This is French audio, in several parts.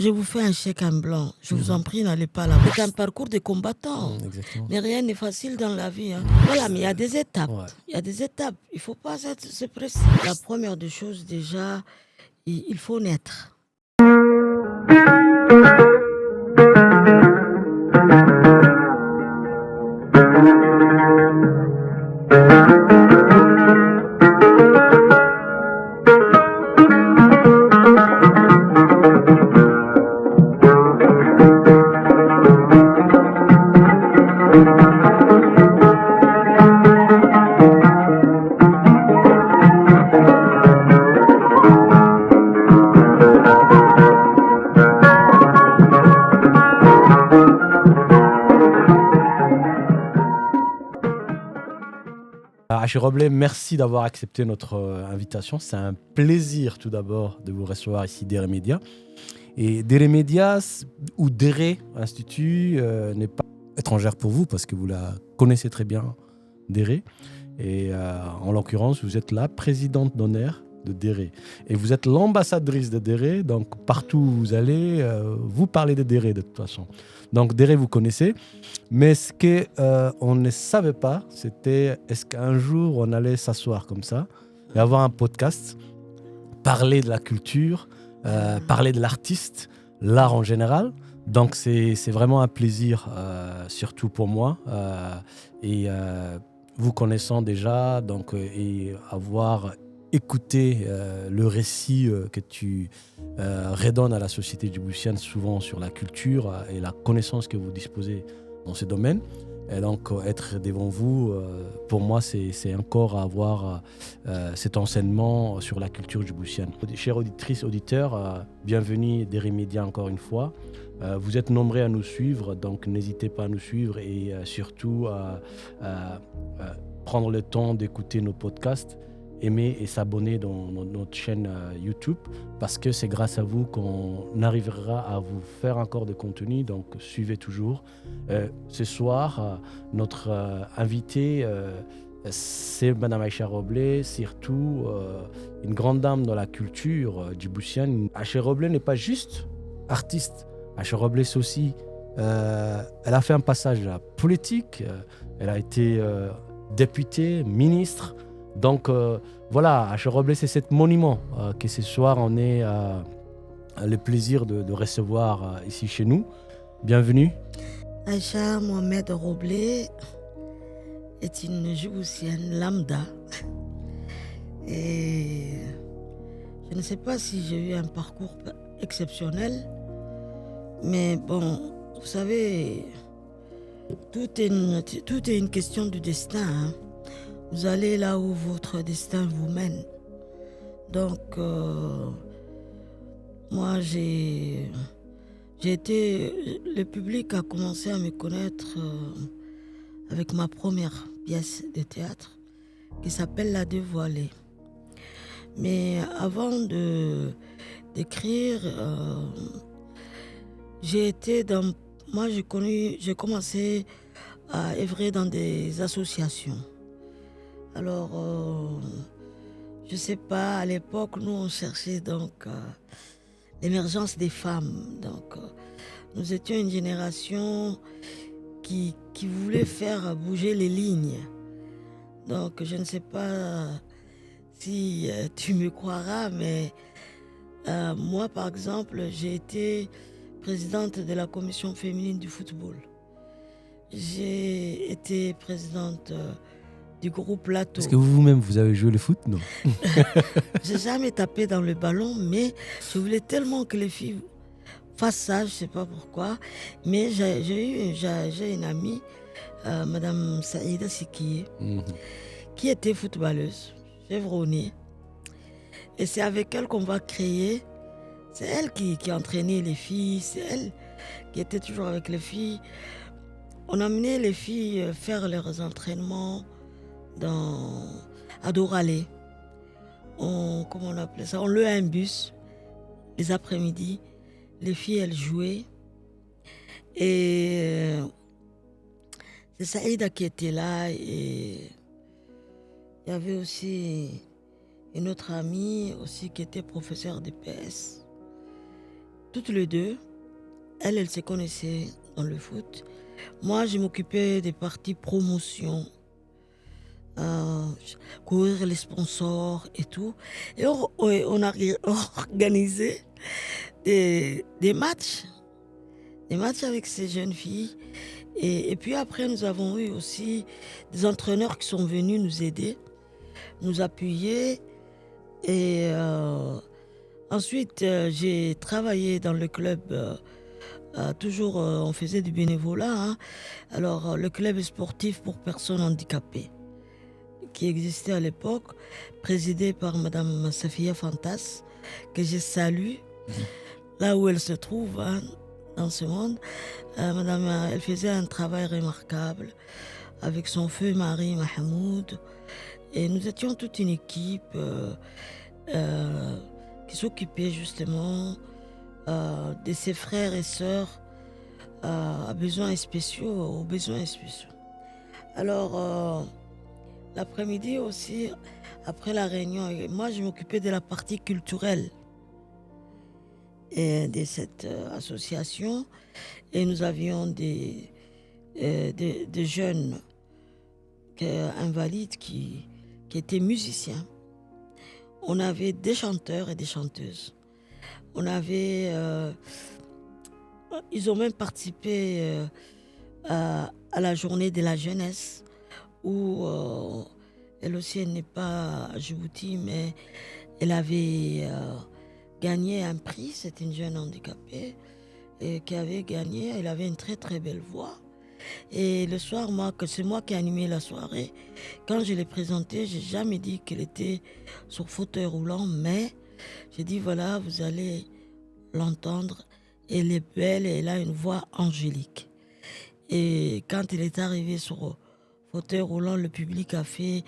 je vous fais un chèque en blanc. Je vous en prie, n'allez pas là. C'est un parcours de combattant. Exactement. Mais rien n'est facile dans la vie. Voilà, mais il y a des étapes. Ouais. Il y a des étapes. Il ne faut pas se presser. La première des choses, déjà, il faut naître. Haché Roblé, merci d'avoir accepté notre invitation. C'est un plaisir tout d'abord de vous recevoir ici Dere Media. Et Dere Media ou Dere Institut n'est pas étrangère pour vous parce que vous la connaissez très bien, Dere. Et en l'occurrence, vous êtes la présidente d'honneur de Dere. Et vous êtes l'ambassadrice de Dere, donc partout où vous allez, vous parlez de Dere de toute façon. Donc Dere, vous connaissez. Mais ce qu'on ne savait pas, c'était est-ce qu'un jour on allait s'asseoir comme ça et avoir un podcast, parler de la culture, parler de l'artiste, l'art en général. Donc c'est vraiment un plaisir, surtout pour moi. Vous connaissant déjà, donc, et avoir écouté le récit que tu redonnes à la société djiboutienne, souvent sur la culture et la connaissance que vous disposez dans ce domaine. Et donc, être devant vous, pour moi, c'est encore avoir cet enseignement sur la culture djiboutienne. Chères auditrices, auditeurs, bienvenue Dere Media encore une fois. Vous êtes nombreux à nous suivre, donc n'hésitez pas à nous suivre et surtout à prendre le temps d'écouter nos podcasts, aimer et s'abonner dans notre chaîne YouTube parce que c'est grâce à vous qu'on arrivera à vous faire encore de contenu, donc suivez toujours. Ce soir, notre invitée, c'est Madame Haché Roblé, surtout une grande dame dans la culture djiboutienne. Haché Roblé n'est pas juste artiste. Haché Roblé, c'est aussi... elle a fait un passage politique, elle a été députée, ministre. Donc voilà, Haché Roblé, c'est cet monument que ce soir on ait le plaisir de recevoir ici chez nous. Bienvenue. Aïcha Mohamed Roblé est une Djiboutienne lambda. Et je ne sais pas si j'ai eu un parcours exceptionnel, mais bon, vous savez, tout est une question du destin. Hein. Vous allez là où votre destin vous mène. Donc, moi, le public a commencé à me connaître avec ma première pièce de théâtre qui s'appelle La Dévoilée. Mais avant d'écrire, j'ai commencé à œuvrer dans des associations. Alors, je ne sais pas, à l'époque, nous, on cherchait donc l'émergence des femmes. Donc, nous étions une génération qui voulait faire bouger les lignes. Donc, je ne sais pas si tu me croiras, mais moi, par exemple, j'ai été présidente de la commission féminine du football. J'ai été présidente du groupe Plateau. Est-ce que vous-même, vous avez joué le foot? Non. J'ai jamais tapé dans le ballon, mais je voulais tellement que les filles fassent ça, je ne sais pas pourquoi. Mais j'ai une amie, Madame Saïda Sikiye, qui était footballeuse, chevronnée. Et c'est avec elle qu'on va créer. C'est elle qui entraînait les filles, c'est elle qui était toujours avec les filles. On amenait les filles faire leurs entraînements à Doralé. Comment on appelait ça? On louait un bus les après-midi. Les filles, elles jouaient. Et c'est Saïda qui était là. Et il y avait aussi une autre amie aussi qui était professeure de PS. toutes les deux. Elle se connaissait dans le foot. Moi, je m'occupais des parties promotion, courir les sponsors et tout. Et on a organisé des matchs avec ces jeunes filles. Et puis après, nous avons eu aussi des entraîneurs qui sont venus nous aider, nous appuyer. Et ensuite, j'ai travaillé dans le club. Toujours, on faisait du bénévolat. Hein. Alors, le club sportif pour personnes handicapées, qui existait à l'époque, présidé par Madame Safia Fantas, que je salue, là où elle se trouve, hein, dans ce monde. Madame, elle faisait un travail remarquable avec son feu mari Mahmoud. Et nous étions toute une équipe qui s'occupait justement de ses frères et sœurs aux besoins spéciaux. Alors, l'après-midi aussi, après la réunion, moi je m'occupais de la partie culturelle de cette association. Et nous avions des jeunes invalides qui étaient musiciens. On avait des chanteurs et des chanteuses. On avait... ils ont même participé à la journée de la jeunesse où elle aussi, elle n'est pas à Djibouti, mais elle avait gagné un prix. C'était une jeune handicapée et qui avait gagné. Elle avait une très très belle voix. Et le soir, c'est moi qui ai animé la soirée. Quand je l'ai présentée, j'ai jamais dit qu'elle était sur fauteuil roulant, mais j'ai dit voilà, vous allez l'entendre. Elle est belle et elle a une voix angélique. Et quand elle est arrivée sur fauteuil roulant, le public a fait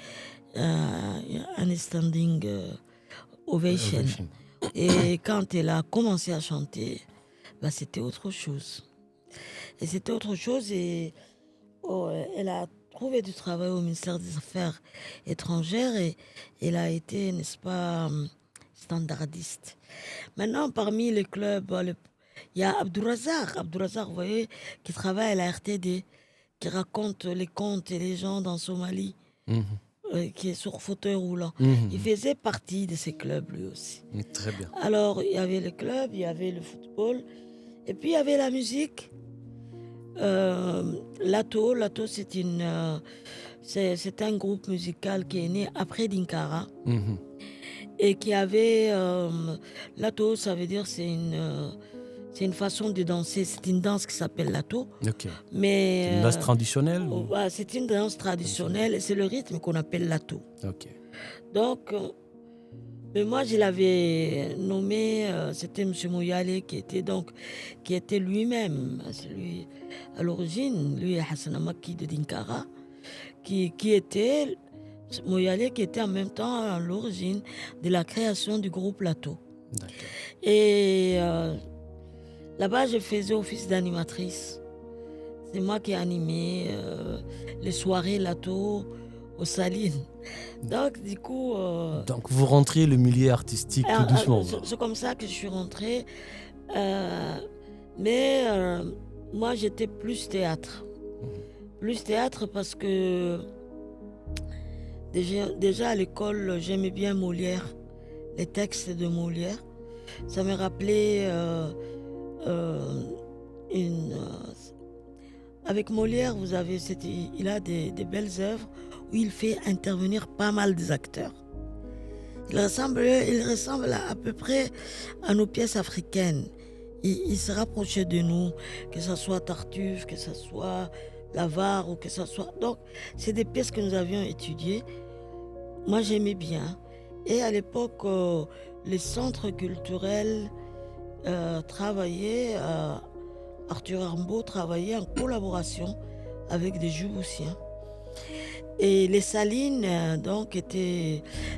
un standing ovation. Et quand elle a commencé à chanter, c'était autre chose. Et c'était autre chose et elle a trouvé du travail au ministère des Affaires étrangères et elle a été, n'est-ce pas, standardiste. Maintenant, parmi les clubs, il y a Abdourazak, vous voyez, qui travaille à la RTD, qui raconte les contes et les gens dans Somalie, qui est sur fauteuil roulant. Il faisait partie de ces clubs, lui aussi. Très bien. Alors, il y avait le club, il y avait le football, et puis il y avait la musique. Lato, c'est un groupe musical qui est né après Dinkara et qui avait Lato, ça veut dire c'est une façon de danser, c'est une danse qui s'appelle Lato. Okay. Mais c'est une danse traditionnelle c'est une danse traditionnelle et c'est le rythme qu'on appelle Lato. Okay. Donc mais moi, je l'avais nommé, c'était M. Mouyale qui était lui-même, celui à l'origine, lui Hassan Amaki de Dinkara, qui était Mouyale qui était en même temps à l'origine de la création du groupe Lato. D'accord. Et là-bas, je faisais office d'animatrice. C'est moi qui ai animé les soirées Lato aux Salines. Donc, du coup... Donc, vous rentrez le milieu artistique tout doucement. C'est comme ça que je suis rentrée. Mais moi, j'étais plus théâtre. Plus théâtre parce que déjà à l'école, j'aimais bien Molière, les textes de Molière. Ça me rappelait avec Molière, il a des belles œuvres où il fait intervenir pas mal des acteurs. Il ressemble à peu près à nos pièces africaines. Il se rapprochait de nous, que ce soit Tartuffe, que ce soit L'Avare ou que ce soit... Donc, c'est des pièces que nous avions étudiées. Moi, j'aimais bien. Et à l'époque, les centres culturels travaillaient, Arthur Rimbaud travaillait en collaboration avec des Djiboutiens. Et les Salines,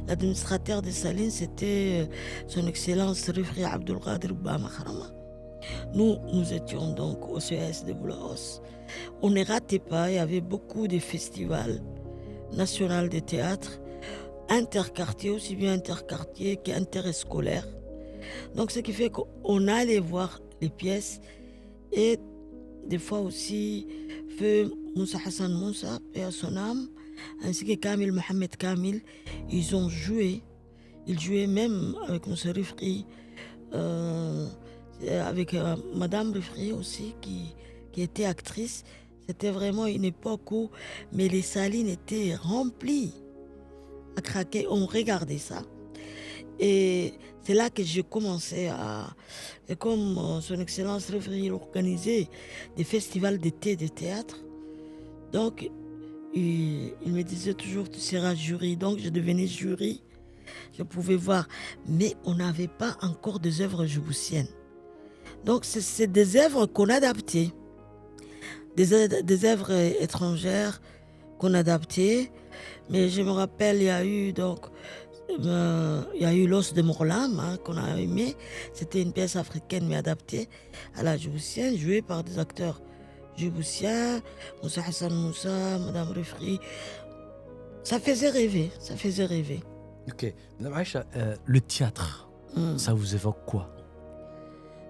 l'administrateur des Salines, c'était son Excellence Rifri Abdelkader Ba Mahrama. Nous étions donc au CES de Boulaos. On ne ratait pas, il y avait beaucoup de festivals nationaux de théâtre, interquartiers, aussi bien interquartiers qu'interscolaires. Donc, ce qui fait qu'on allait voir les pièces et des fois aussi, feu Moussa Hassan Moussa, paix à son âme, ainsi que Kamil Mohamed Kamil, ils ont joué. Ils jouaient même avec M. Rifri, euh, avec Madame Rifri aussi, qui était actrice. C'était vraiment une époque où mais les salines étaient remplies à craquer. On regardait ça. Et c'est là que j'ai commencé à... Et comme son Excellence Rifri organisait des festivals d'été de théâtre, donc il me disait toujours, tu seras jury. Donc je devenais jury. Je pouvais voir. Mais on n'avait pas encore des œuvres djiboutiennes. Donc c'est des œuvres qu'on adaptait. Des œuvres étrangères qu'on adaptait. Mais je me rappelle, il y a eu donc... il y a eu L'os de Morlam qu'on a aimé. C'était une pièce africaine mais adaptée à la djiboutienne, jouée par des acteurs djiboutiens, Moussa Hassan Moussa, Madame Rifri. Ça faisait rêver, ça faisait rêver. Ok. Madame Aïcha, le théâtre, ça vous évoque quoi?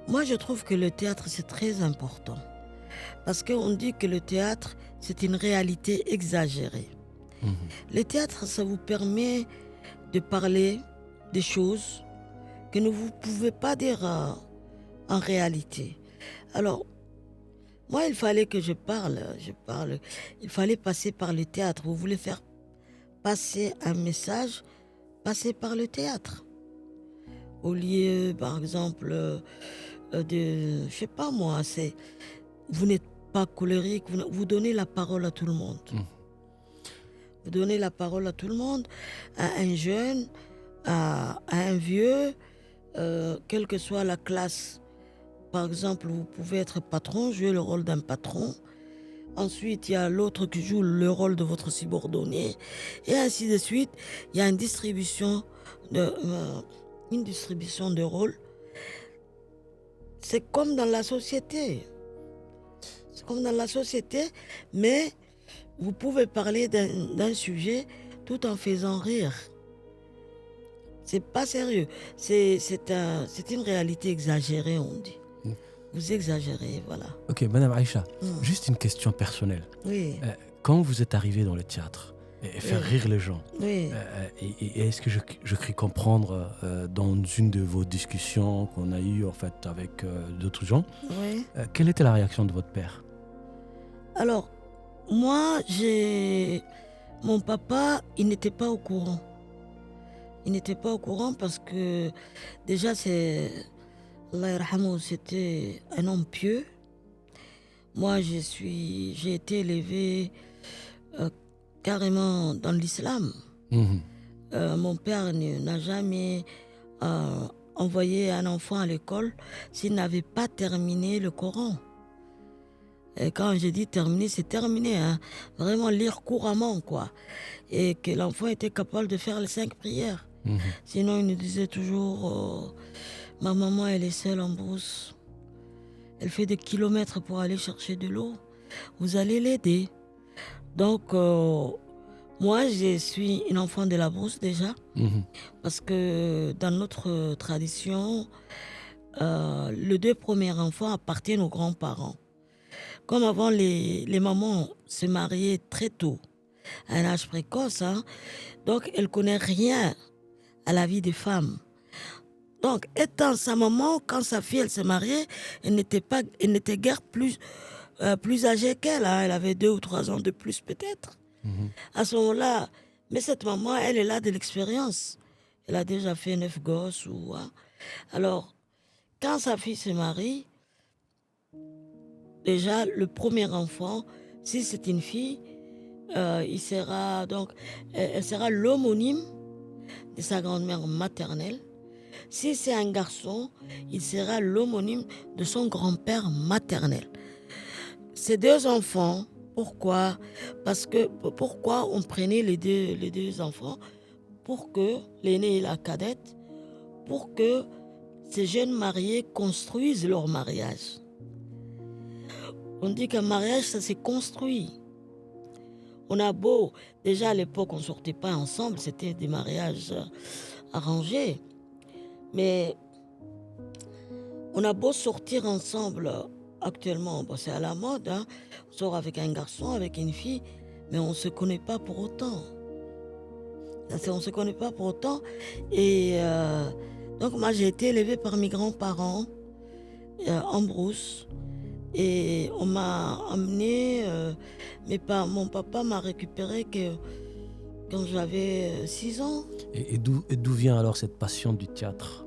Moi, je trouve que le théâtre, c'est très important. Parce qu'on dit que le théâtre, c'est une réalité exagérée. Le théâtre, ça vous permet de parler des choses que vous ne pouvez pas dire en réalité. Alors, moi, il fallait que je parle. Il fallait passer par le théâtre. Vous voulez faire passer un message, passez par le théâtre. Au lieu, par exemple, je sais pas moi, vous n'êtes pas colérique, vous donnez la parole à tout le monde. Vous donnez la parole à tout le monde, à un jeune, à un vieux, quelle que soit la classe. Par exemple, vous pouvez être patron, jouer le rôle d'un patron. Ensuite, il y a l'autre qui joue le rôle de votre subordonné. Et ainsi de suite. Il y a une distribution de rôles. C'est comme dans la société. C'est comme dans la société, mais vous pouvez parler d'un sujet tout en faisant rire. C'est pas sérieux. C'est une réalité exagérée, on dit. Vous exagérez, voilà. Ok, Madame Aïcha, juste une question personnelle. Oui. Quand vous êtes arrivée dans le théâtre et faire rire les gens, Oui. et est-ce que je crie comprendre dans une de vos discussions qu'on a eues en fait avec d'autres gens, Oui. Quelle était la réaction de votre père? Alors, moi, mon papa, il n'était pas au courant. Il n'était pas au courant parce que déjà, Allah yarhamou, c'était un homme pieux. Moi, j'ai été élevée carrément dans l'islam. Mon père n'a jamais envoyé un enfant à l'école s'il n'avait pas terminé le Coran. Et quand je dis terminer, c'est terminé. Vraiment lire couramment, quoi. Et que l'enfant était capable de faire les 5 prières. Sinon, il nous disait toujours... ma maman, elle est seule en brousse. Elle fait des kilomètres pour aller chercher de l'eau. Vous allez l'aider. Donc, moi, je suis une enfant de la brousse déjà. Parce que dans notre tradition, les 2 premiers enfants appartiennent aux grands-parents. Comme avant, les mamans se mariaient très tôt, à un âge précoce. Donc, elle ne connaît rien à la vie des femmes. Donc, étant sa maman, quand sa fille elle s'est mariée, elle n'était guère plus âgée qu'elle. Elle avait 2 ou 3 ans de plus peut-être. À ce moment-là, mais cette maman, elle a de l'expérience. Elle a déjà fait 9 gosses. Alors, quand sa fille se marie, déjà, le premier enfant, si c'est une fille, elle sera l'homonyme de sa grand-mère maternelle. Si c'est un garçon, il sera l'homonyme de son grand-père maternel. Ces 2 enfants, pourquoi? Pourquoi on prenait les deux enfants? Pour que l'aîné et la cadette, pour que ces jeunes mariés construisent leur mariage. On dit qu'un mariage, ça s'est construit. On a beau, déjà à l'époque, on ne sortait pas ensemble, c'était des mariages arrangés. Mais On a beau sortir ensemble actuellement, bon, c'est à la mode, hein. On sort avec un garçon, avec une fille, mais on ne se connaît pas pour autant. On ne se connaît pas pour autant. Et donc moi j'ai été élevée par mes grands-parents en brousse. Et on m'a amené, mon papa m'a récupéré quand j'avais 6 ans. Et d'où vient alors cette passion du théâtre?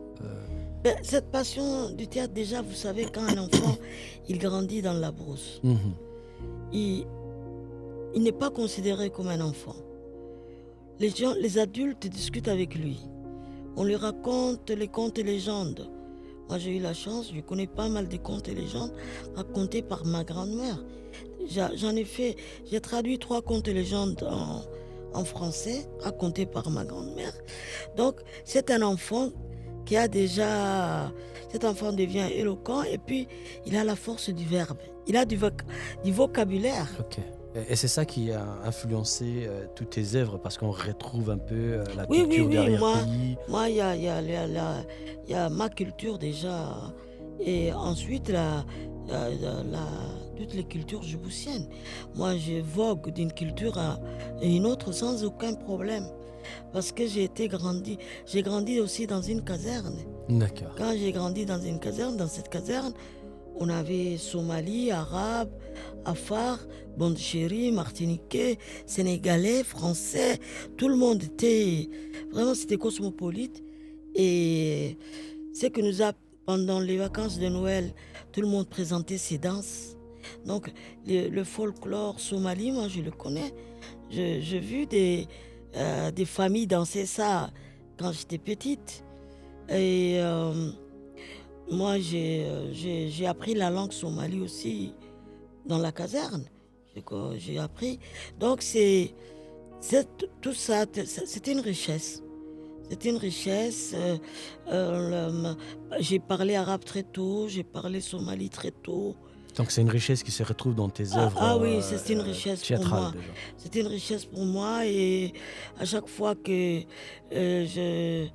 Cette passion du théâtre, déjà, vous savez, quand un enfant, il grandit dans la brousse, Mhm. il, il n'est pas considéré comme un enfant. Les adultes discutent avec lui. On lui raconte les contes et légendes. Moi, j'ai eu la chance, je connais pas mal de contes et légendes racontés par ma grand-mère. J'ai traduit 3 contes et légendes en français, racontés par ma grand-mère. Donc, c'est un enfant qui a déjà... Cet enfant devient éloquent et puis il a la force du verbe. Il a du vocabulaire. Ok. Et c'est ça qui a influencé toutes tes œuvres, parce qu'on retrouve un peu la Oui, oui, culture oui. d'arrière-pays. Moi, il y a ma culture déjà. Et ensuite, toutes les cultures djiboutiennes. Moi, je vogue d'une culture à une autre sans aucun problème. Parce que j'ai grandi aussi dans une caserne. D'accord. Quand j'ai grandi dans cette caserne, on avait Somali, Arabe, Afar, Bondchéri, Martiniquais, Sénégalais, Français. Tout le monde était... Vraiment, c'était cosmopolite. Et c'est que pendant les vacances de Noël, tout le monde présentait ses danses. Donc, le folklore somali, moi, je le connais. J'ai vu des familles danser ça quand j'étais petite. Et moi, j'ai appris la langue somali aussi dans la caserne. J'ai appris. Donc, tout ça, c'était une richesse. C'était une richesse. J'ai parlé arabe très tôt, j'ai parlé somali très tôt. Donc c'est une richesse qui se retrouve dans tes œuvres Oui, c'est une richesse pour théâtrales moi. déjà. C'était une richesse pour moi et à chaque fois que je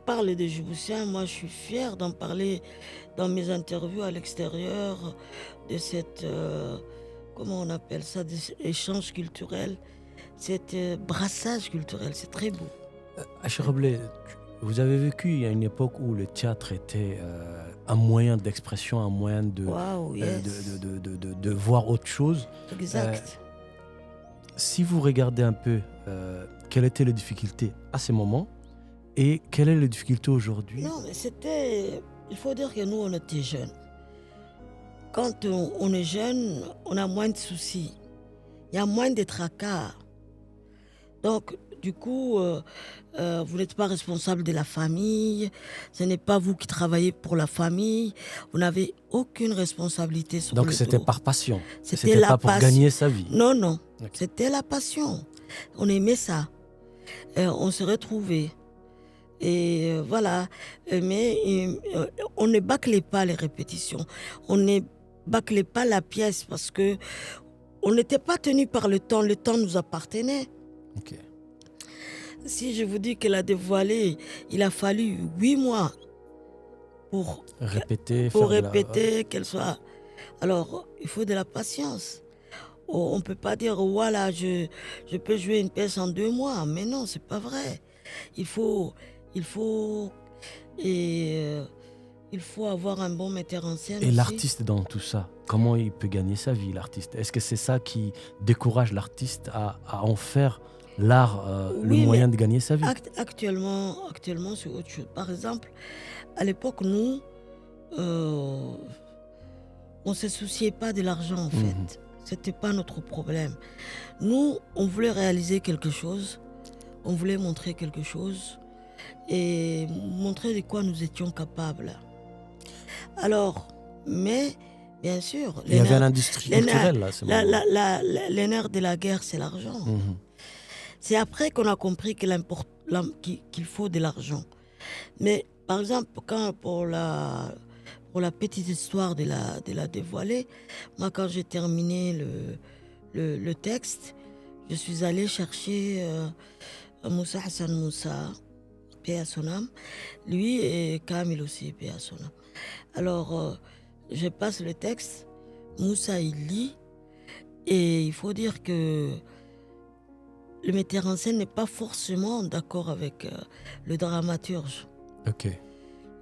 parle des Djiboutiens, moi je suis fière d'en parler dans mes interviews à l'extérieur de cette, comment on appelle ça, des échanges culturels, cet brassage culturel, c'est très beau. Achille Roblé, vous avez vécu à une époque où le théâtre était un moyen d'expression, un moyen Waouh, yes, de voir autre chose. exact. Si vous regardez un peu quelles étaient les difficultés à ces moments et quelle est la difficulté aujourd'hui? Non, mais il faut dire que nous, on était jeunes. Quand on est jeune, on a moins de soucis. Il y a moins de tracas. Donc, du coup, vous n'êtes pas responsable de la famille. Ce n'est pas vous qui travaillez pour la famille. Vous n'avez aucune responsabilité sur Donc le c'était dos. par passion. C'était C'était pas pour gagner sa vie. Non, non. Ok. C'était la passion. On aimait ça. On se retrouvait. Et voilà. Mais on ne bâclait pas les répétitions. On ne bâclait pas la pièce parce que on n'était pas tenu par le temps. Le temps nous appartenait. Ok. Si je vous dis qu'elle a dévoilé, il a fallu 8 mois pour répéter, qu'elle soit... Alors, il faut de la patience. On ne peut pas dire, voilà, je peux jouer une pièce en 2 mois. Mais non, c'est pas vrai. Il faut avoir un bon metteur en scène Et aussi. l'artiste dans tout ça, comment il peut gagner sa vie, l'artiste? Est-ce que c'est ça qui décourage l'artiste à en faire l'art, le Oui, moyen mais de gagner sa vie? Actuellement, c'est autre chose. Par exemple, à l'époque, nous, on ne se souciait pas de l'argent, en fait. C'était pas notre problème. Nous, on voulait réaliser quelque chose, on voulait montrer quelque chose et montrer de quoi nous étions capables. Alors, mais, bien sûr... Il y avait l'industrie culturelle, là, à ce moment-là. Les nerfs de la guerre, c'est l'argent. C'est après qu'on a compris qu'il faut de l'argent. Mais par exemple, pour la petite histoire de la dévoiler, moi quand j'ai terminé le texte, je suis allée chercher Moussa Hassan Moussa, paix à son âme, lui et Kamil aussi, paix à son âme. Alors, je passe le texte, Moussa il lit, et il faut dire que le metteur en scène n'est pas forcément d'accord avec le dramaturge. Ok.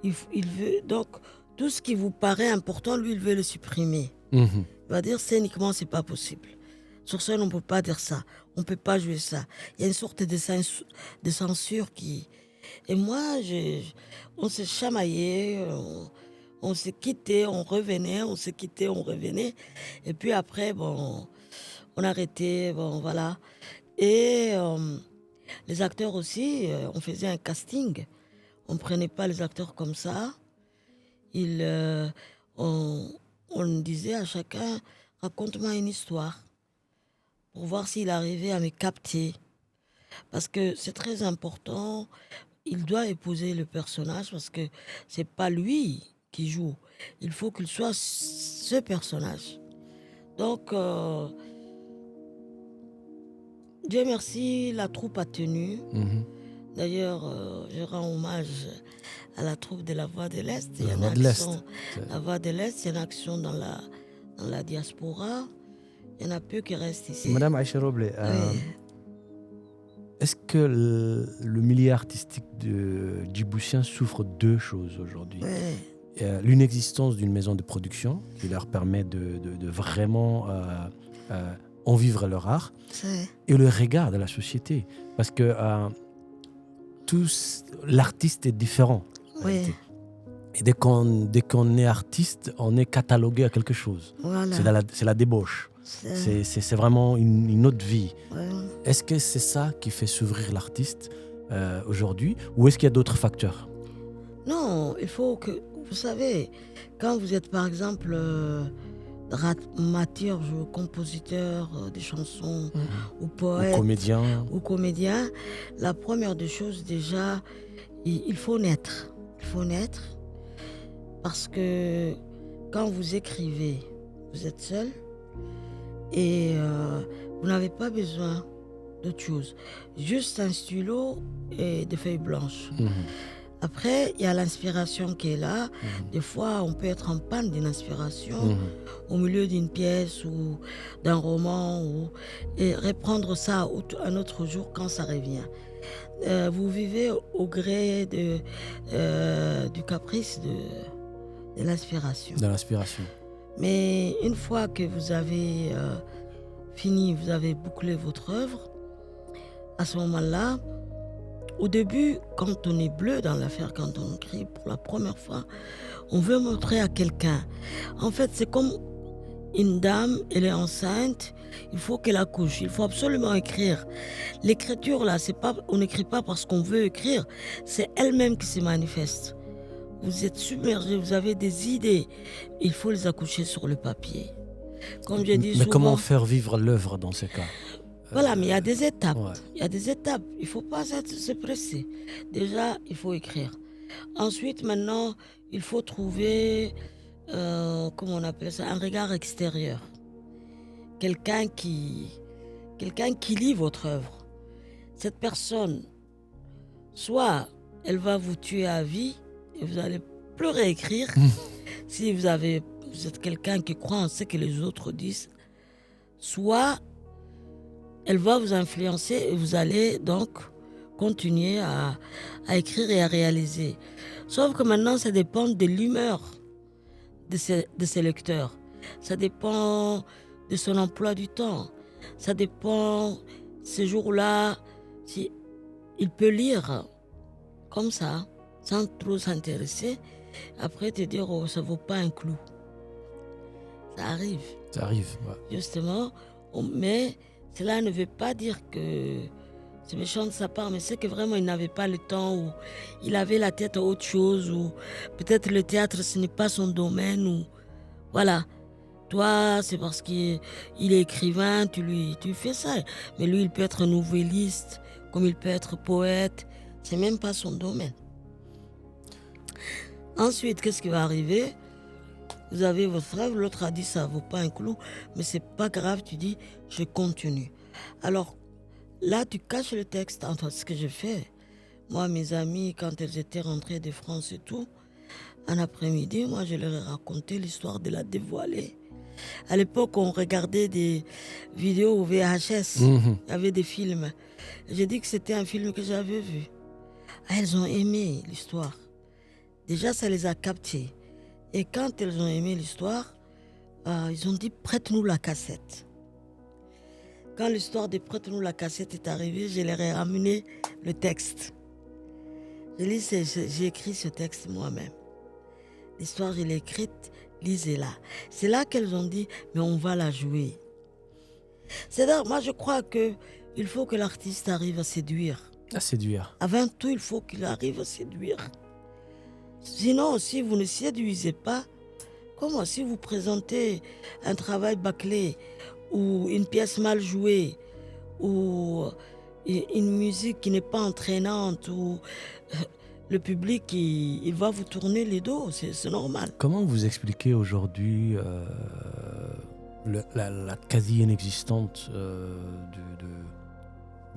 Il veut donc tout ce qui vous paraît important, lui, il veut le supprimer. Mhm. Il va dire scéniquement, c'est pas possible. Sur scène, on ne peut pas dire ça. On ne peut pas jouer ça. Il y a une sorte de censure qui. Et moi, on s'est chamaillé, on s'est quitté, on revenait, on s'est quitté, on revenait. Et puis après, bon, on a arrêté, bon, voilà. Et les acteurs aussi, on faisait un casting. On ne prenait pas les acteurs comme ça. Il, on, on disait à chacun, raconte-moi une histoire pour voir s'il arrivait à me capter. Parce que c'est très important, il doit épouser le personnage parce que c'est pas lui qui joue. Il faut qu'il soit ce personnage. Donc, Dieu merci, la troupe a tenu. Mhm. D'ailleurs, je rends hommage à la troupe de la Voix de l'Est. Il y a La une Voix de l'Est. action, la Voix de l'Est, c'est une action dans la diaspora. Il y en a peu qui restent ici. Madame Aïcha Roble, Oui. est-ce que le milieu artistique djiboutien souffre de deux choses aujourd'hui? Oui. L'inexistence d'une maison de production qui leur permet de vraiment en vivre leur art, C'est... et le regard de la société. Parce que l'artiste est différent. En Oui. réalité. Et dès qu'on est artiste, on est catalogué à quelque chose. Voilà. C'est la débauche. C'est vraiment une autre vie. Ouais. Est-ce que c'est ça qui fait s'ouvrir l'artiste aujourd'hui, ou est-ce qu'il y a d'autres facteurs? Non, il faut que... Vous savez, quand vous êtes par exemple dramaturge ou compositeur de chansons ou Ou poète comédien? ou comédien, la première des choses déjà, il faut naître. Il faut naître parce que quand vous écrivez, vous êtes seul et vous n'avez pas besoin d'autre chose. Juste un stylo et des feuilles blanches. Mhm. Après, il y a l'inspiration qui est là. Des fois, on peut être en panne d'une inspiration Mhm. au milieu d'une pièce ou d'un roman et reprendre ça un autre jour quand ça revient. Vous vivez au gré du caprice de l'inspiration. De l'inspiration. Mais une fois que vous avez fini, vous avez bouclé votre œuvre, à ce moment-là, au début, quand on est bleu dans l'affaire, quand on écrit pour la première fois, on veut montrer à quelqu'un. En fait, c'est comme une dame, elle est enceinte, il faut qu'elle accouche, il faut absolument écrire. L'écriture, là, c'est pas, on n'écrit pas parce qu'on veut écrire, c'est elle-même qui se manifeste. Vous êtes submergé, vous avez des idées, il faut les accoucher sur le papier. Comme je dis Mais souvent, comment faire vivre l'œuvre dans ces cas? voilà, mais il y a des étapes. Ouais. Il y a des étapes. Il ne faut pas se presser. Déjà, il faut écrire. Ensuite, maintenant, il faut trouver, comment on appelle ça, un regard extérieur. Quelqu'un qui lit votre êuvre. Cette personne, soit elle va vous tuer à vie et vous allez plus réécrire. Si vous êtes quelqu'un qui croit en ce que les autres disent, soit elle va vous influencer et vous allez donc continuer à écrire et à réaliser. Sauf que maintenant, ça dépend de l'humeur de ses lecteurs. Ça dépend de son emploi du temps. Ça dépend, ces jours-là, si il peut lire comme ça, sans trop s'intéresser. Après, te dire, oh, ça ne vaut pas un clou. Ça arrive. Ça arrive, ouais. Justement, mais cela ne veut pas dire que c'est méchant de sa part, mais c'est que vraiment il n'avait pas le temps ou il avait la tête à autre chose ou peut-être le théâtre ce n'est pas son domaine ou voilà. Toi, c'est parce qu'il est écrivain, tu fais ça. Mais lui, il peut être nouvelliste, comme il peut être poète. C'est même pas son domaine. Ensuite, qu'est-ce qui va arriver? Vous avez votre œuvre, l'autre a dit ça vaut pas un clou, mais c'est pas grave, tu dis je continue. Alors là, tu caches le texte entre ce que je fais. Moi, mes amis, quand elles étaient rentrées de France et tout, un après-midi, moi, je leur ai raconté l'histoire de la dévoilée. À l'époque, on regardait des vidéos au VHS. Mhm. Il y avait des films. J'ai dit que c'était un film que j'avais vu. Elles ont aimé l'histoire. Déjà, ça les a captées. Et quand elles ont aimé l'histoire, ils ont dit prête-nous la cassette. Quand l'histoire de prête-nous la cassette est arrivée, je leur ai ramené le texte. J'ai écrit ce texte moi-même. L'histoire, je l'ai écrite, lisez-la. C'est là qu'elles ont dit, mais on va la jouer. C'est-à-dire, moi je crois qu'il faut que l'artiste arrive à séduire. À séduire. Avant tout, il faut qu'il arrive à séduire. Sinon, si vous ne séduisez pas, comment si vous présentez un travail bâclé ou une pièce mal jouée ou une musique qui n'est pas entraînante ou le public il va vous tourner les dos, c'est normal. Comment vous expliquez aujourd'hui la quasi-inexistante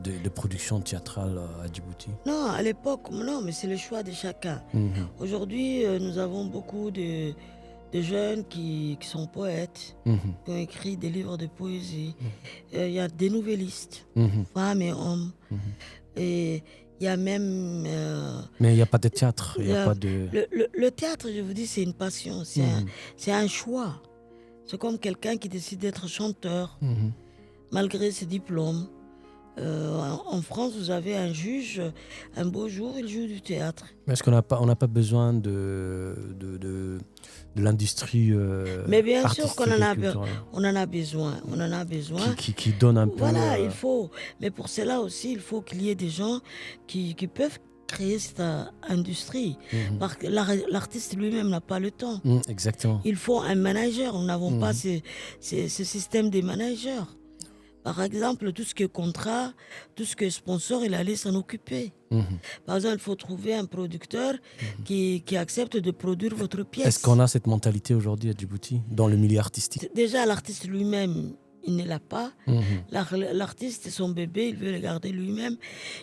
de production théâtrale à Djibouti? Non, à l'époque, non, mais c'est le choix de chacun. Mhm. Aujourd'hui, nous avons beaucoup de jeunes qui sont poètes, Mhm. qui ont écrit des livres de poésie. Il y a des nouvellistes, Mhm. femmes et hommes. Mhm. Et il y a même... Mais il n'y a pas de théâtre, il n'y a pas de... Le théâtre, je vous dis, c'est une passion, c'est un choix. C'est comme quelqu'un qui décide d'être chanteur, Mhm. malgré ses diplômes. En France, vous avez un juge, un beau jour, il joue du théâtre. Mais est-ce qu'on n'a pas besoin de l'industrie Mais bien sûr artistique qu'on en et a, culturelle on en a besoin. On en a besoin. qui donne un peu... Voilà, il faut. Mais pour cela aussi, il faut qu'il y ait des gens qui peuvent créer cette industrie. Mhm. Parce que l'artiste lui-même n'a pas le temps. Exactement. Il faut un manager. Nous n'avons pas Mhm. ce système des managers. Par exemple, tout ce qui est contrat, tout ce qui est sponsor, il allait s'en occuper. Mhm. Par exemple, il faut trouver un producteur qui accepte de produire votre pièce. Est-ce qu'on a cette mentalité aujourd'hui à Djibouti, dans le milieu artistique? Déjà, l'artiste lui-même, il ne l'a pas. Mhm. L'artiste, c'est son bébé, il veut le garder lui-même.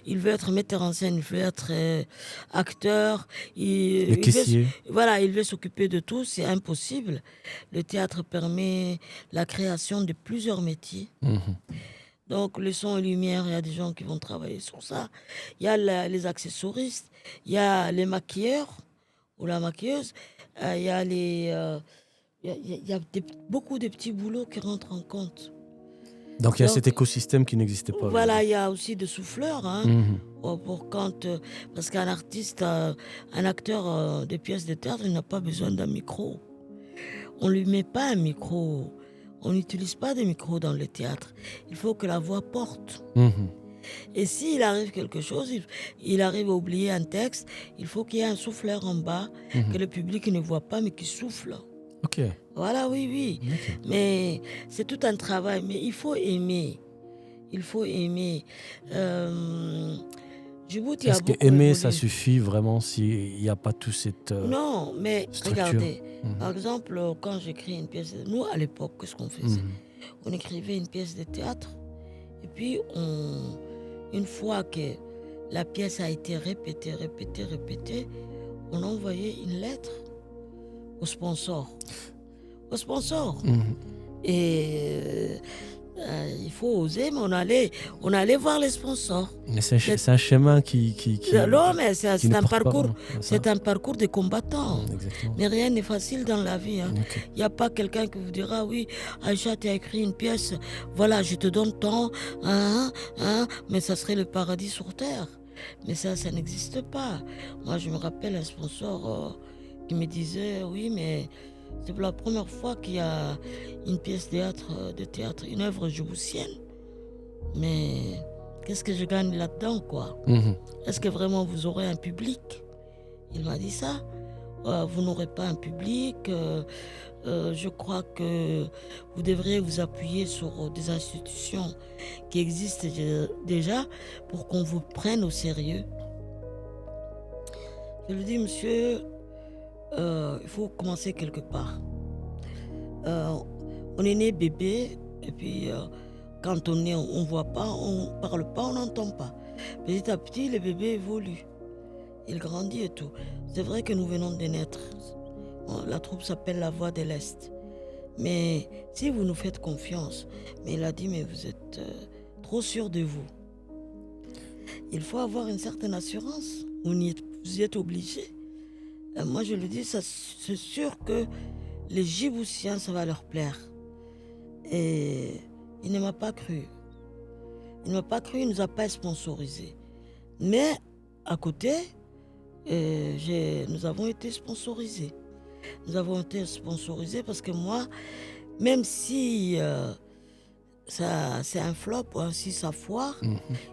Il veut être metteur en scène, il veut être acteur. Le caissier. Voilà, il veut s'occuper de tout, c'est impossible. Le théâtre permet la création de plusieurs métiers. Mhm. Donc, le son et lumière, il y a des gens qui vont travailler sur ça. Il y a les accessoristes, il y a les maquilleurs ou la maquilleuse, il y a il y a beaucoup de petits boulots qui rentrent en compte. Donc il y a Donc, cet écosystème qui n'existait pas. Voilà, il y a aussi des souffleurs. Hein, Mhm. pour quand, parce qu'un artiste, un acteur de pièces de théâtre, il n'a pas besoin d'un micro. On ne lui met pas un micro. On n'utilise pas de micro dans le théâtre. Il faut que la voix porte. Mhm. Et s'il arrive quelque chose, il arrive à oublier un texte, il faut qu'il y ait un souffleur en bas, Mhm. que le public ne voit pas, mais qui souffle. Ok. Voilà, oui. Ok. Mais c'est tout un travail. Mais il faut aimer. Il faut aimer. Djibouti a Est-ce que beaucoup aimer, évolué. ça suffit vraiment s'il n'y a pas tout cette Non, mais structure? regardez. Mhm. Par exemple, quand j'écris une pièce... Nous, à l'époque, qu'est-ce qu'on faisait? Mhm. On écrivait une pièce de théâtre. Et puis, une fois que la pièce a été répétée, on envoyait une lettre au sponsor. Au sponsor. Mhm. Et il faut oser, mais on allait voir les sponsors. Mais c'est un chemin qui Non, mais c'est qui ne un porte pas, parcours. non, C'est un parcours de combattants. Exactement. Mais rien n'est facile dans la vie. Hein. Ok. Il n'y a pas quelqu'un qui vous dira, oui, Aïcha, tu as écrit une pièce, voilà, je te donne tant, mais ça serait le paradis sur terre. Mais ça n'existe pas. Moi, je me rappelle un sponsor qui me disait, oui, mais c'est pour la première fois qu'il y a une pièce de théâtre, une œuvre djiboutienne. Mais qu'est-ce que je gagne là-dedans, quoi? Mhm. Est-ce que vraiment vous aurez un public? Il m'a dit ça. Vous n'aurez pas un public. Je crois que vous devriez vous appuyer sur des institutions qui existent déjà pour qu'on vous prenne au sérieux. Je lui dis, monsieur, il faut commencer quelque part. On est né bébé et puis quand on est, on ne voit pas, on ne parle pas, on n'entend pas. Petit à petit, le bébé évolue. il grandit et tout. C'est vrai que nous venons de naître. La troupe s'appelle La Voix de l'Est. Mais si vous nous faites confiance, mais il a dit, mais vous êtes trop sûr de vous. Il faut avoir une certaine assurance. Vous y êtes obligé. Moi, je le dis, c'est sûr que les Djiboutiens, ça va leur plaire. Et il ne m'a pas cru. Il ne m'a pas cru, il ne nous a pas sponsorisé. Mais à côté, nous avons été sponsorisés. Nous avons été sponsorisés parce que moi, même si c'est un flop, hein, si ça foire,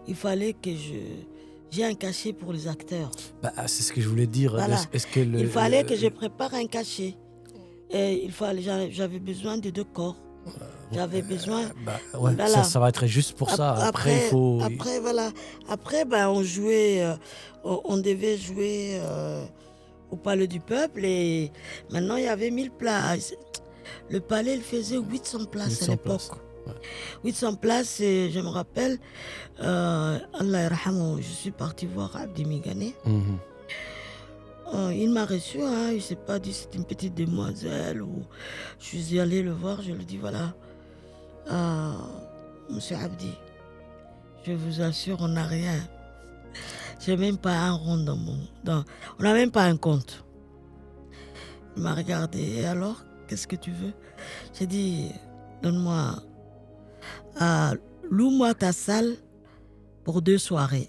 il fallait que j'ai un cachet pour les acteurs. Bah, c'est ce que je voulais dire. Voilà. Est-ce que Il fallait que je prépare un cachet. Et j'avais besoin de 2 corps. J'avais besoin. Ouais, voilà. ça va être juste pour ça. Après, il faut. Après, voilà. Après, on jouait. On devait jouer au Palais du Peuple. Et maintenant, il y avait 1000 places. Le palais, il faisait 800 places à l'époque. Ouais. 800 places, et je me rappelle, Allah yarhamou, je suis partie voir Abdi Migane. Il m'a reçu, hein, il ne s'est pas dit c'est une petite demoiselle. Ou... Je suis allée le voir, je lui ai dit voilà, Monsieur Abdi, je vous assure, on n'a rien. Je n'ai même pas un rond on n'a même pas un compte. Il m'a regardé, et alors, qu'est-ce que tu veux? J'ai dit, donne-moi, loue-moi ta salle pour 2 soirées.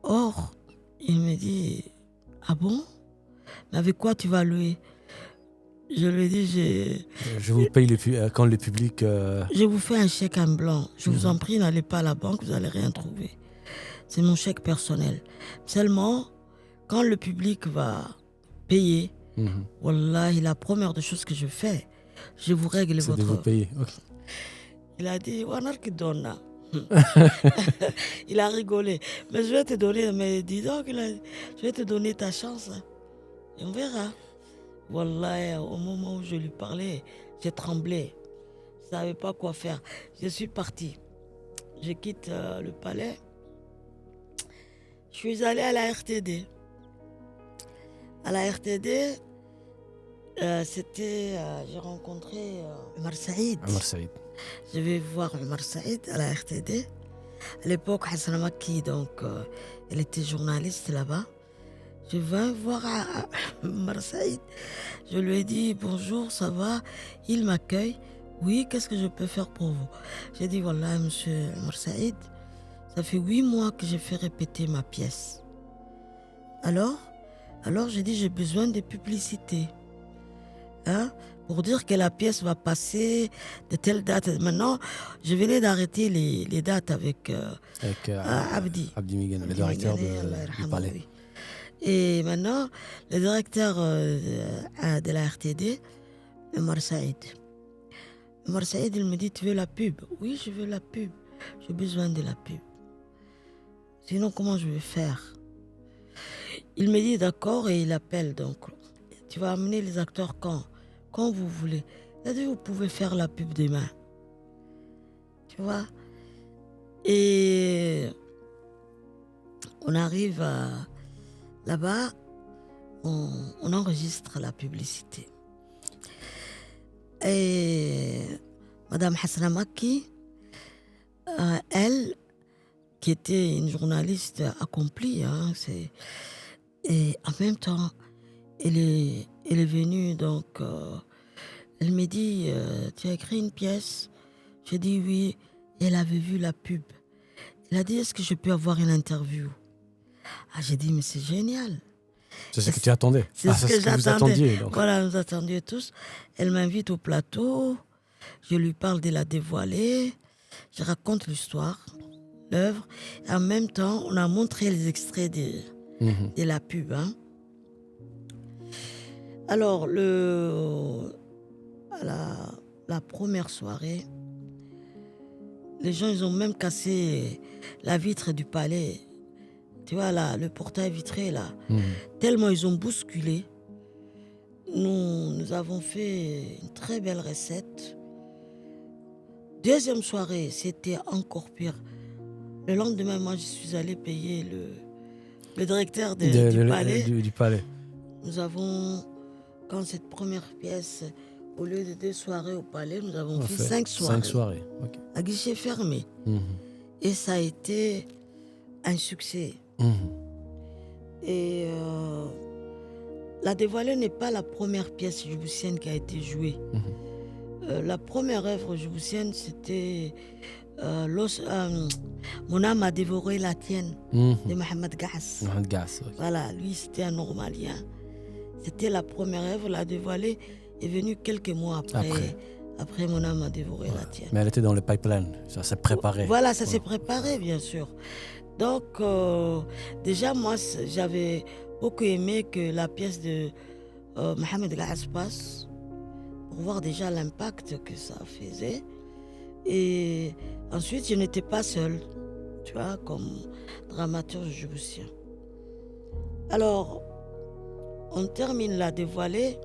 Or, il me dit, ah bon? Mais avec quoi tu vas louer? Je lui ai dit, je vous paye quand le public... Je vous fais un chèque en blanc. Je vous en prie, n'allez pas à la banque, vous n'allez rien trouver. C'est mon chèque personnel. Seulement, quand le public va payer, wallahi, la première des choses que je fais, je vous règle c'est votre... de vous payer. Okay. Il a dit, il a rigolé. Mais je vais te donner, mais dis donc, je vais te donner ta chance. Et on verra. Wallah, au moment où je lui parlais, j'ai tremblé. Je ne savais pas quoi faire. Je suis partie. Je quitte le palais. Je suis allée à la RTD. À la RTD, j'ai rencontré Omar Saïd. Omar Saïd. Je vais voir Omar Saïd à la RTD. À l'époque, Hassan Makki, donc, elle était journaliste là-bas. Je vais voir Omar Saïd. Je lui ai dit bonjour, ça va? Il m'accueille. Oui, qu'est-ce que je peux faire pour vous? J'ai dit voilà, monsieur Omar Saïd, ça fait 8 mois que j'ai fait répéter ma pièce. Alors j'ai dit j'ai besoin de publicité. Hein? Pour dire que la pièce va passer de telle date. Maintenant, je venais d'arrêter les dates avec Abdi. Abdi Migane, le directeur du palais. Oui. Et maintenant, le directeur de la RTD, Omar Saïd. Omar Saïd, il me dit, tu veux la pub? Oui, je veux la pub. J'ai besoin de la pub. Sinon, comment je vais faire? Il me dit, d'accord, et il appelle donc. Tu vas amener les acteurs quand vous voulez. Il a dit, vous pouvez faire la pub demain. Tu vois? Et on arrive là-bas, on enregistre la publicité. Et Madame Hassana Makki, elle, qui était une journaliste accomplie, hein, et en même temps, elle est venue, donc, elle me dit, tu as écrit une pièce? J'ai dit oui, et elle avait vu la pub. Elle a dit, est-ce que je peux avoir une interview? J'ai dit, mais c'est génial. C'est ce que tu attendais. C'est ce que vous attendiez. Donc. Voilà, nous attendions tous. Elle m'invite au plateau, je lui parle de la dévoiler, je raconte l'histoire, l'œuvre. Et en même temps, on a montré les extraits de la pub. Hein. Alors, la première soirée, les gens, ils ont même cassé la vitre du palais. Tu vois, là, le portail vitré, là. Tellement ils ont bousculé. Nous avons fait une très belle recette. Deuxième soirée, c'était encore pire. Le lendemain, moi, je suis allée payer le directeur du palais. Du palais. Nous avons, quand cette première pièce, au lieu de 2 soirées au palais, nous avons fait 5 soirées. 5 soirées, ok. À guichet fermé. Et ça a été un succès. Et La Dévoilée n'est pas la première pièce djiboutienne qui a été jouée. La première œuvre djiboutienne, c'était Mon âme a dévoré la tienne de Mohamed Gass. Mohamed Gass, oui. Voilà, lui c'était un Normalien. C'était la première œuvre. La Dévoilée est venue quelques mois après Mon âme a dévoré la tienne. Mais elle était dans le pipeline, ça s'est préparé. Voilà, ça s'est préparé bien sûr. Donc déjà moi j'avais beaucoup aimé que la pièce de Mohamed Gass passe pour voir déjà l'impact que ça faisait. Et ensuite, je n'étais pas seule, tu vois, comme dramaturge djiboutien. Alors, on termine La Dévoilée.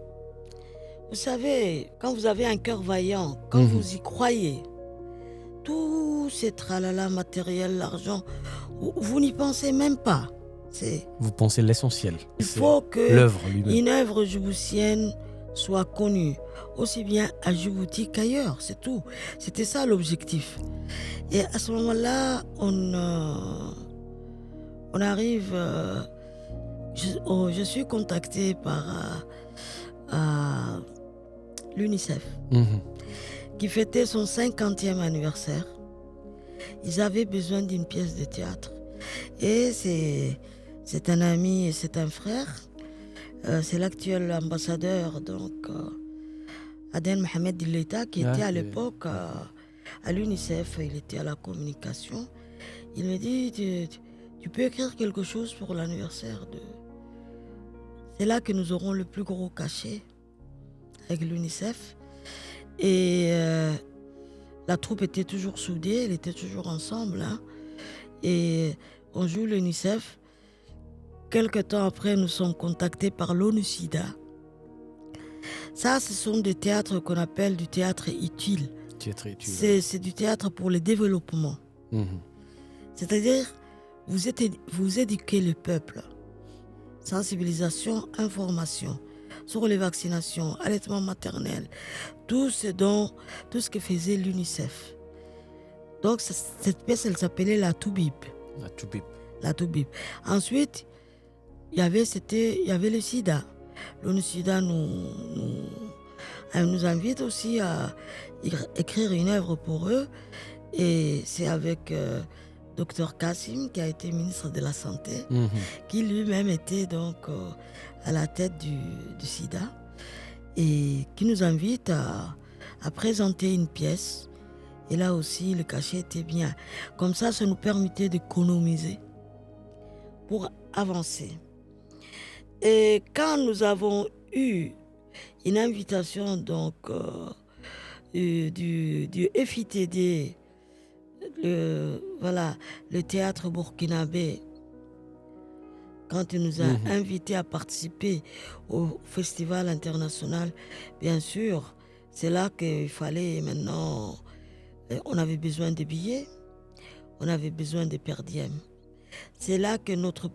Vous savez, quand vous avez un cœur vaillant, quand vous y croyez, tous ces tralala matériel, l'argent, vous n'y pensez même pas. Vous pensez l'essentiel. Il faut que l'œuvre lui-même. Une œuvre djiboutienne soit connue, aussi bien à Djibouti qu'ailleurs, c'est tout. C'était ça l'objectif. Et à ce moment-là, on arrive... je suis contactée par l'UNICEF, qui fêtait son 50e anniversaire. Ils avaient besoin d'une pièce de théâtre. Et c'est un ami et c'est un frère. C'est l'actuel ambassadeur, donc Aden Mohamed Dilleta, qui était à l'époque à l'UNICEF. Il était à la communication. Il me dit, tu peux écrire quelque chose pour l'anniversaire de... C'est là que nous aurons le plus gros cachet avec l'UNICEF. Et la troupe était toujours soudée, elle était toujours ensemble. Hein. Et on joue l'UNICEF. Quelque temps après, nous sommes contactés par l'ONU-SIDA. Ça, ce sont des théâtres qu'on appelle du théâtre utile. C'est du théâtre pour le développement. C'est-à-dire, vous éduquez le peuple. Sensibilisation, information sur les vaccinations, allaitement maternel, tout ce que faisait l'UNICEF. Donc, cette pièce, elle s'appelait La Toubib. La Toubib. Ensuite, il y avait le SIDA. L'ONU-SIDA nous invite aussi à écrire une œuvre pour eux. Et c'est avec Dr Kassim, qui a été ministre de la Santé, qui lui-même était donc à la tête du SIDA, et qui nous invite à présenter une pièce. Et là aussi, le cachet était bien. Comme ça nous permettait d'économiser pour avancer. Et quand nous avons eu une invitation donc du FITD, le théâtre burkinabé, quand il nous a invités à participer au festival international, bien sûr, c'est là qu'il fallait maintenant... On avait besoin de billets, on avait besoin de per diem. C'est là que notre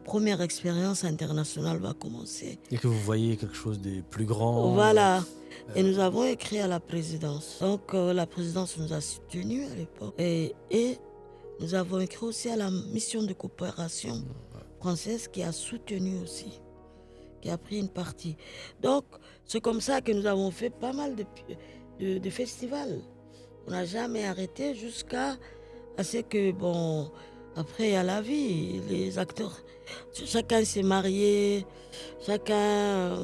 première expérience internationale va commencer. Et que vous voyez quelque chose de plus grand. Voilà. Et nous avons écrit à la présidence. Donc la présidence nous a soutenus à l'époque. Et nous avons écrit aussi à la mission de coopération française qui a soutenu aussi, qui a pris une partie. Donc c'est comme ça que nous avons fait pas mal de festivals. On n'a jamais arrêté jusqu'à ce que, bon, après il y a la vie, les acteurs, chacun s'est marié, chacun...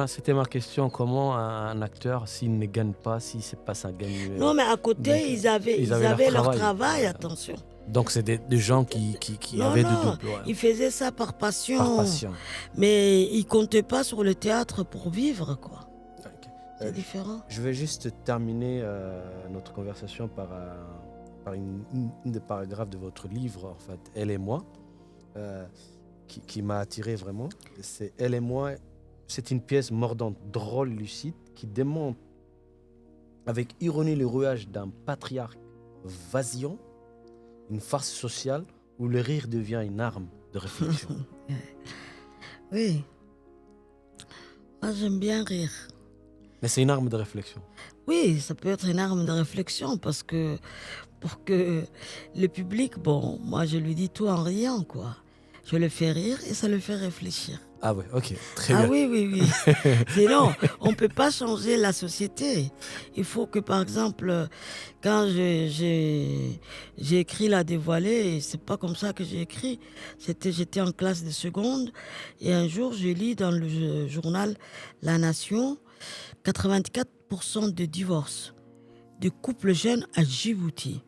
C'était ma question, comment un acteur, s'il ne gagne pas, si c'est pas ça gagne... Non, mais à côté, ils avaient leur travail, attention. Donc c'est des gens qui avaient de double. Ouais. Ils faisaient ça par passion. Par passion. Mais ils ne comptaient pas sur le théâtre pour vivre, quoi. C'est différent. Je vais juste terminer notre conversation par une des paragraphes de votre livre, en fait, Elle et moi, qui m'a attiré vraiment. C'est Elle et moi, c'est une pièce mordante, drôle, lucide, qui démontre avec ironie le rouage d'un patriarche vacillant, une farce sociale où le rire devient une arme de réflexion. Oui. Moi, j'aime bien rire. Mais c'est une arme de réflexion. Oui, ça peut être une arme de réflexion parce que pour que le public, bon, moi je lui dis tout en riant, quoi. Je le fais rire et ça le fait réfléchir. Ah ouais, ok, très Ah bien. oui, oui, oui. Sinon, on ne peut pas changer la société. Il faut que, par exemple, quand j'ai écrit La Dévoilée, c'est pas comme ça que j'ai écrit. J'étais en classe de seconde et un jour, je lis dans le journal La Nation 84% de divorces de couples jeunes à Djibouti.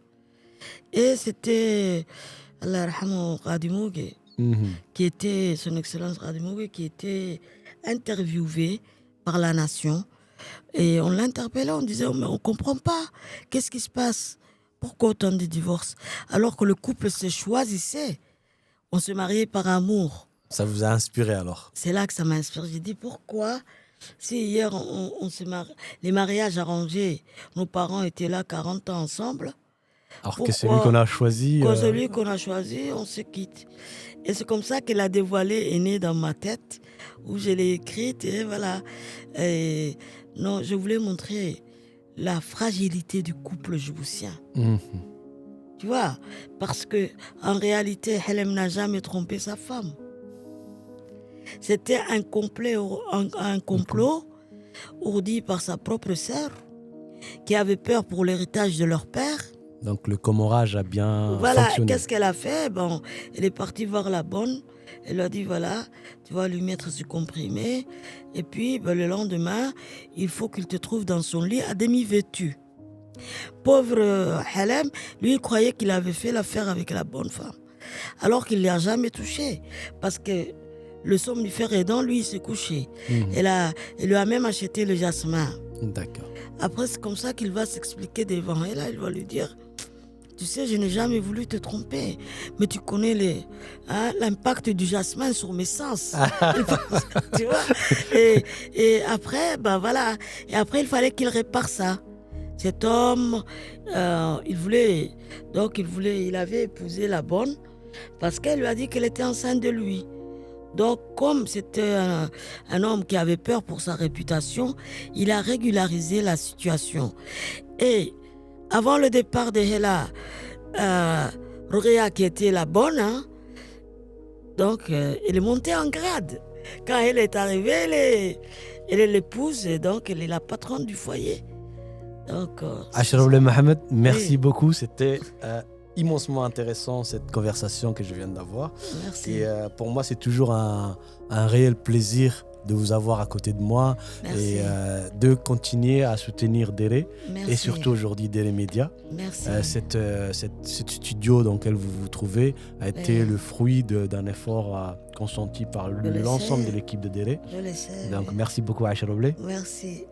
Et c'était Allah yarhamou Qadi Mougué, Mhm. qui était, son excellence Qadi Mougué, qui était interviewé par La Nation. Et on l'interpellait, on disait, oh, mais on ne comprend pas. Qu'est-ce qui se passe? Pourquoi autant de divorces? Alors que le couple se choisissait. On se mariait par amour. Ça vous a inspiré alors? C'est là que ça m'a inspiré. J'ai dit, pourquoi, si hier on se marie, les mariages arrangés, nos parents étaient là 40 ans ensemble, Alors que celui qu'on a choisi... quand celui qu'on a choisi, on se quitte. Et c'est comme ça que La Dévoilée est née dans ma tête, où je l'ai écrite, et voilà. Et non, je voulais montrer la fragilité du couple djiboutien. Mhm. Tu vois, parce que en réalité, Helem n'a jamais trompé sa femme. C'était un complot ourdi par sa propre sœur, qui avait peur pour l'héritage de leur père. Donc le commorage a bien Voilà, fonctionné. qu'est-ce qu'elle a fait? Bon, elle est partie voir la bonne. Elle lui a dit, voilà, tu vas lui mettre ce comprimé. Et puis, ben, le lendemain, il faut qu'il te trouve dans son lit à demi vêtu. Pauvre Halem, lui, il croyait qu'il avait fait l'affaire avec la bonne femme. Alors qu'il ne l'a jamais touché. Parce que le somnifère aidant, lui, il s'est couché. Mhm. Elle lui a même acheté le jasmin. D'accord. Après, c'est comme ça qu'il va s'expliquer devant elle. Il va lui dire, tu sais, je n'ai jamais voulu te tromper, mais tu connais l'impact du jasmin sur mes sens. Tu vois? Et après, ben voilà. Et après, il fallait qu'il répare ça. Cet homme, il avait épousé la bonne parce qu'elle lui a dit qu'elle était enceinte de lui. Donc, comme c'était un homme qui avait peur pour sa réputation, il a régularisé la situation. Et avant le départ de Hela, Rorea, qui était la bonne, hein, donc elle est montée en grade. Quand elle est arrivée, elle est l'épouse et donc elle est la patronne du foyer. Donc, Achrabli Mohamed, merci Oui. beaucoup. C'était immensement intéressant cette conversation que je viens d'avoir. Merci. Et pour moi, c'est toujours un réel plaisir de vous avoir à côté de moi. Merci. Et de continuer à soutenir Déré Merci. et surtout aujourd'hui Déré Média. Merci. Cet studio dans lequel vous vous trouvez a été Oui. le fruit d'un effort consenti par le l'ensemble sais. de l'équipe de Déré. Je le sais. Donc oui. merci beaucoup Achrabli. Merci.